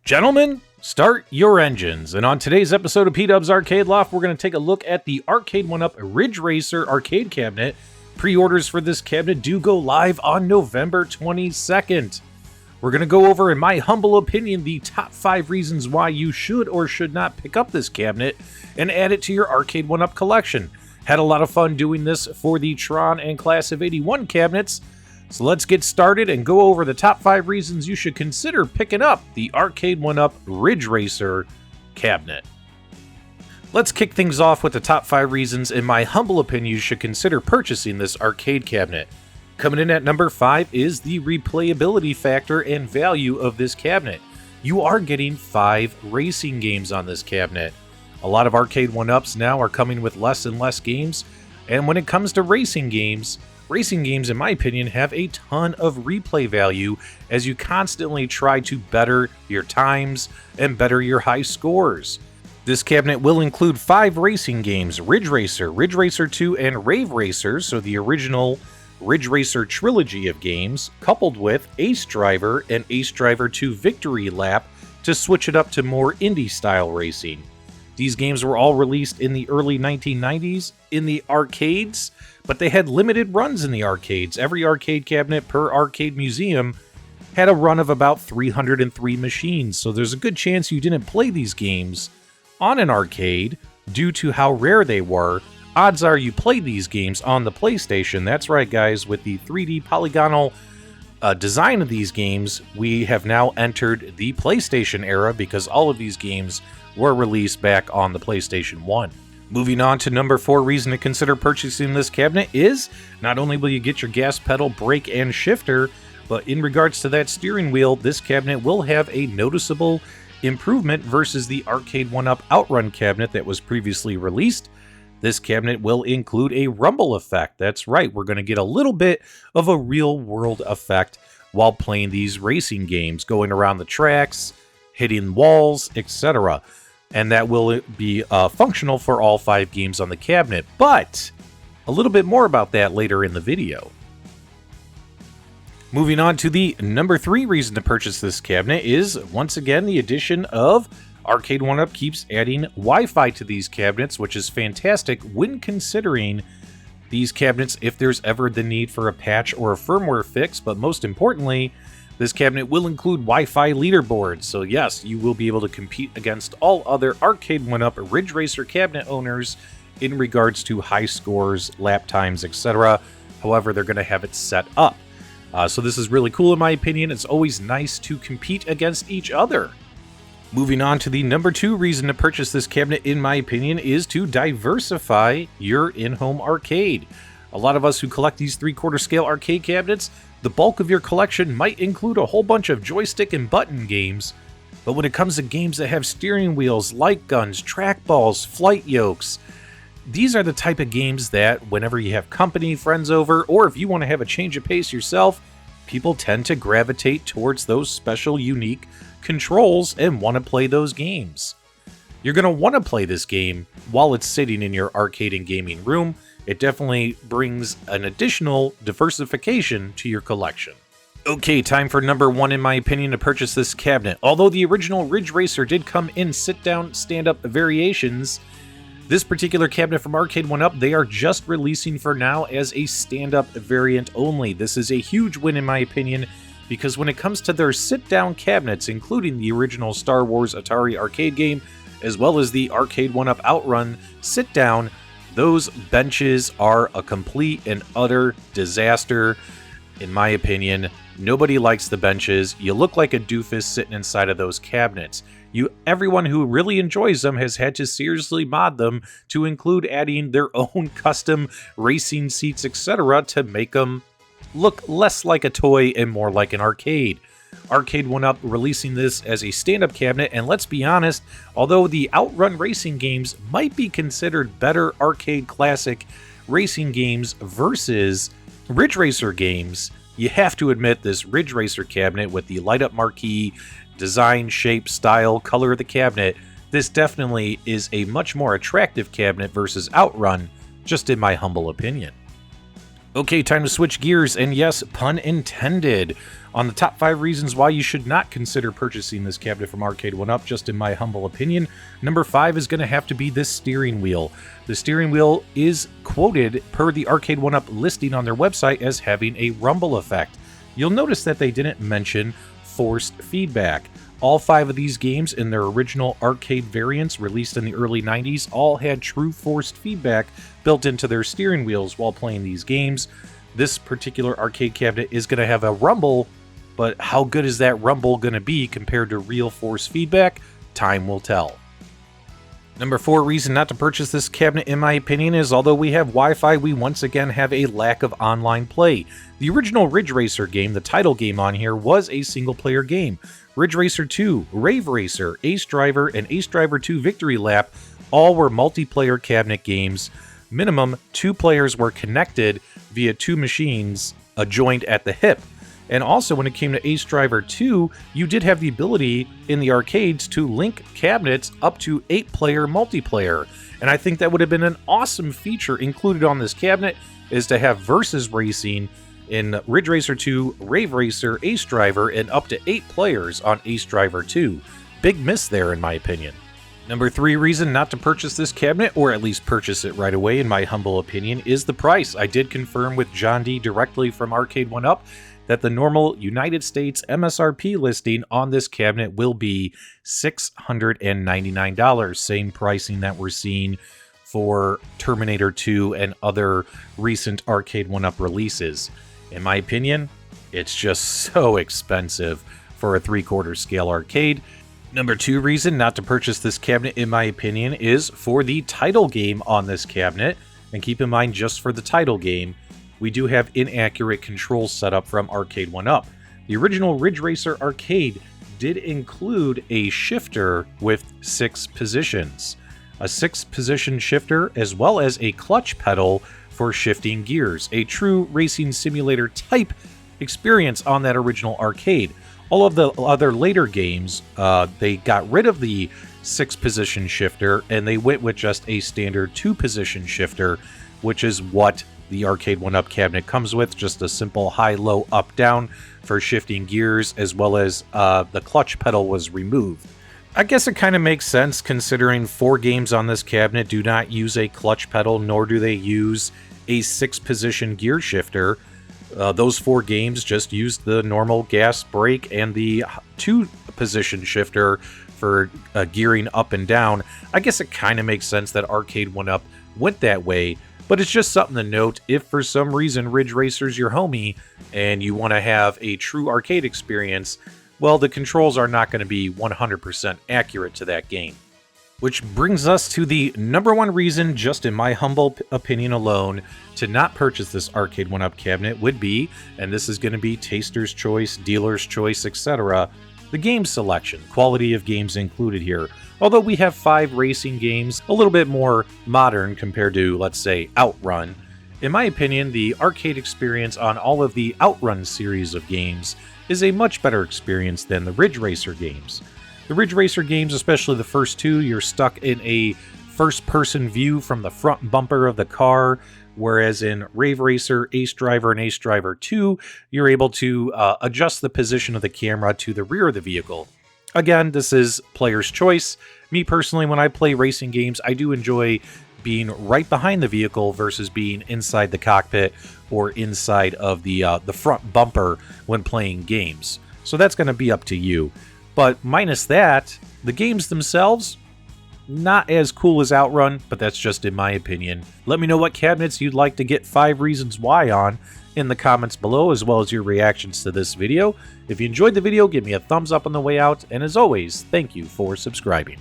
Gentlemen, start your engines. And on today's episode of PDubs Arcade Loft, we're going to take a look at the Arcade1Up Ridge Racer arcade cabinet. Pre-orders for this cabinet do go live on November 22nd. We're going to go over, in my humble opinion, the top 5 reasons why you should or should not pick up this cabinet and add it to your Arcade1Up collection. Had a lot of fun doing this for the TRON and Class of 81 cabinets. So let's get started and go over the top 5 reasons you should consider picking up the Arcade1Up Ridge Racer cabinet. Let's kick things off with the top 5 reasons, in my humble opinion, you should consider purchasing this arcade cabinet. Coming in at number 5 is the replayability factor and value of this cabinet. You are getting 5 racing games on this cabinet. A lot of Arcade1Ups now are coming with less and less games, and when it comes to racing games, in my opinion, have a ton of replay value as you constantly try to better your times and better your high scores. This cabinet will include 5 racing games: Ridge Racer 2, and Rave Racer, so the original Ridge Racer trilogy of games, coupled with Ace Driver and Ace Driver 2 Victory Lap to switch it up to more indie-style racing. These games were all released in the early 1990s in the arcades, but they had limited runs in the arcades. Every arcade cabinet per arcade museum had a run of about 303 machines, so there's a good chance you didn't play these games on an arcade due to how rare they were. Odds are you played these games on the PlayStation. That's right, guys, with the 3D polygonal design of these games, we have now entered the PlayStation era because all of these games were released back on the PlayStation 1. Moving on to number 4 reason to consider purchasing this cabinet is, not only will you get your gas pedal, brake, and shifter, but in regards to that steering wheel, this cabinet will have a noticeable improvement versus the Arcade1Up Outrun cabinet that was previously released. This cabinet will include a rumble effect. That's right, we're going to get a little bit of a real-world effect while playing these racing games, going around the tracks, hitting walls, etc. And that will be functional for all 5 games on the cabinet, but a little bit more about that later in the video. Moving on to the number 3 reason to purchase this cabinet is, once again, the addition of Arcade1Up keeps adding Wi-Fi to these cabinets, which is fantastic when considering these cabinets if there's ever the need for a patch or a firmware fix, but most importantly, this cabinet will include Wi-Fi leaderboards, so yes, you will be able to compete against all other Arcade1Up Ridge Racer cabinet owners in regards to high scores, lap times, etc. However, they're going to have it set up. So this is really cool in my opinion. It's always nice to compete against each other. Moving on to the number 2 reason to purchase this cabinet, in my opinion, is to diversify your in-home arcade. A lot of us who collect these 3/4 scale arcade cabinets, the bulk of your collection might include a whole bunch of joystick and button games, but when it comes to games that have steering wheels, light guns, trackballs, flight yokes, these are the type of games that whenever you have company, friends over, or if you want to have a change of pace yourself, people tend to gravitate towards those special, unique controls and want to play those games. You're going to want to play this game while it's sitting in your arcade and gaming room. It definitely brings an additional diversification to your collection. Okay, time for number 1 in my opinion to purchase this cabinet. Although the original Ridge Racer did come in sit-down, stand-up variations, this particular cabinet from Arcade1Up, they are just releasing for now as a stand-up variant only. This is a huge win in my opinion, because when it comes to their sit-down cabinets, including the original Star Wars Atari arcade game, as well as the Arcade1Up Outrun sit-down, those benches are a complete and utter disaster, in my opinion. Nobody likes the benches. You look like a doofus sitting inside of those cabinets. Everyone who really enjoys them has had to seriously mod them to include adding their own custom racing seats, etc. to make them look less like a toy and more like an arcade. Arcade1Up releasing this as a stand-up cabinet, and let's be honest, although the Outrun racing games might be considered better arcade classic racing games versus Ridge Racer games, you have to admit this Ridge Racer cabinet with the light-up marquee, design, shape, style, color of the cabinet, this definitely is a much more attractive cabinet versus Outrun, just in my humble opinion. Okay, time to switch gears, and yes, pun intended. On the top 5 reasons why you should not consider purchasing this cabinet from Arcade1Up, just in my humble opinion, number 5 is going to have to be this steering wheel. The steering wheel is quoted per the Arcade1Up listing on their website as having a rumble effect. You'll notice that they didn't mention forced feedback. All 5 of these games in their original arcade variants released in the early 90s all had true forced feedback built into their steering wheels while playing these games. This particular arcade cabinet is going to have a rumble, but how good is that rumble going to be compared to real forced feedback? Time will tell. Number 4 reason not to purchase this cabinet, in my opinion, is although we have Wi-Fi, we once again have a lack of online play. The original Ridge Racer game, the title game on here, was a single-player game. Ridge Racer 2, Rave Racer, Ace Driver, and Ace Driver 2 Victory Lap all were multiplayer cabinet games. Minimum 2 players were connected via 2 machines joined at the hip. And also, when it came to Ace Driver 2, you did have the ability in the arcades to link cabinets up to 8-player multiplayer. And I think that would have been an awesome feature included on this cabinet, is to have versus racing in Ridge Racer 2, Rave Racer, Ace Driver, and up to 8 players on Ace Driver 2. Big miss there, in my opinion. Number 3 reason not to purchase this cabinet, or at least purchase it right away, in my humble opinion, is the price. I did confirm with John D directly from Arcade1Up that the normal United States MSRP listing on this cabinet will be $699, same pricing that we're seeing for Terminator 2 and other recent Arcade1Up releases. In my opinion, it's just so expensive for a 3/4 scale arcade. Number 2 reason not to purchase this cabinet, in my opinion, is for the title game on this cabinet. And keep in mind, just for the title game, we do have inaccurate controls set up from Arcade1Up. The original Ridge Racer arcade did include a shifter with 6 positions. A 6-position shifter, as well as a clutch pedal for shifting gears. A true racing simulator type experience on that original arcade. All of the other later games, they got rid of the 6-position shifter, and they went with just a standard 2-position shifter, which is what the Arcade1Up cabinet comes with, just a simple high, low, up, down for shifting gears, as well as the clutch pedal was removed. I guess it kind of makes sense considering 4 games on this cabinet do not use a clutch pedal, nor do they use a 6-position gear shifter. Those 4 games just used the normal gas brake and the 2-position shifter for gearing up and down. I guess it kind of makes sense that Arcade1Up went that way. But it's just something to note if for some reason Ridge Racer's your homie and you want to have a true arcade experience, well, the controls are not going to be 100% accurate to that game. Which brings us to the number 1 reason, just in my humble opinion alone, to not purchase this Arcade1Up cabinet would be, and this is going to be taster's choice, dealer's choice, etc., the game selection, quality of games included here. Although we have 5 racing games, a little bit more modern compared to, let's say, Outrun, in my opinion, the arcade experience on all of the Outrun series of games is a much better experience than the Ridge Racer games. The Ridge Racer games, especially the first 2, you're stuck in a first-person view from the front bumper of the car, whereas in Rave Racer, Ace Driver, and Ace Driver 2, you're able to adjust the position of the camera to the rear of the vehicle. Again, this is player's choice. Me personally, when I play racing games, I do enjoy being right behind the vehicle versus being inside the cockpit or inside of the front bumper when playing games. So that's going to be up to you. But minus that, the games themselves, not as cool as Outrun, but that's just in my opinion. Let me know what cabinets you'd like to get 5 reasons why on in the comments below, as well as your reactions to this video. If you enjoyed the video, give me a thumbs up on the way out, and as always, thank you for subscribing.